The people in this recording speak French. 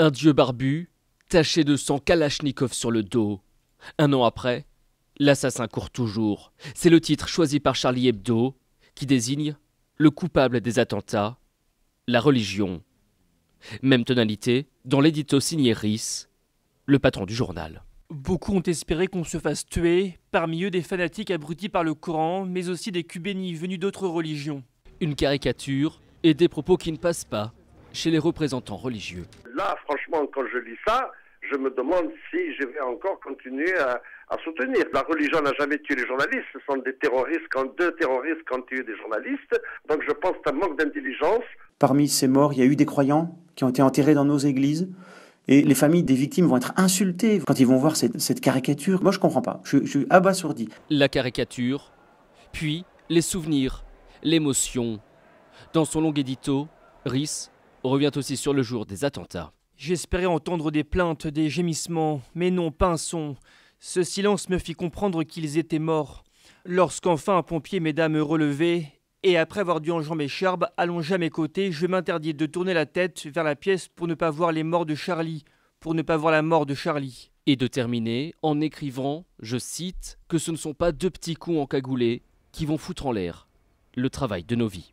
Un dieu barbu, taché de sang, Kalachnikov sur le dos. Un an après, l'assassin court toujours. C'est le titre choisi par Charlie Hebdo, qui désigne le coupable des attentats, la religion. Même tonalité dans l'édito signé Riss, le patron du journal. Beaucoup ont espéré qu'on se fasse tuer, parmi eux des fanatiques abrutis par le Coran, mais aussi des cubénis venus d'autres religions. Une caricature et des propos qui ne passent pas chez les représentants religieux. Là, franchement, quand je lis ça, je me demande si je vais encore continuer à soutenir. La religion n'a jamais tué les journalistes, ce sont des terroristes, deux terroristes qui ont tué des journalistes. Donc je pense que c'est un manque d'intelligence. Parmi ces morts, il y a eu des croyants qui ont été enterrés dans nos églises. Et les familles des victimes vont être insultées quand ils vont voir cette caricature. Moi, je comprends pas. Je suis abasourdi. La caricature, puis les souvenirs, l'émotion. Dans son long édito, Riss revient aussi sur le jour des attentats. J'espérais entendre des plaintes, des gémissements, mais non, pas un son. Ce silence me fit comprendre qu'ils étaient morts. Lorsqu'enfin un pompier m'aida à me relever, et après avoir dû enjamber Charb, allongé à mes côtés, je m'interdis de tourner la tête vers la pièce pour ne pas voir les morts de Charlie, pour ne pas voir la mort de Charlie. Et de terminer en écrivant, je cite, que ce ne sont pas deux petits cons encagoulés qui vont foutre en l'air le travail de nos vies.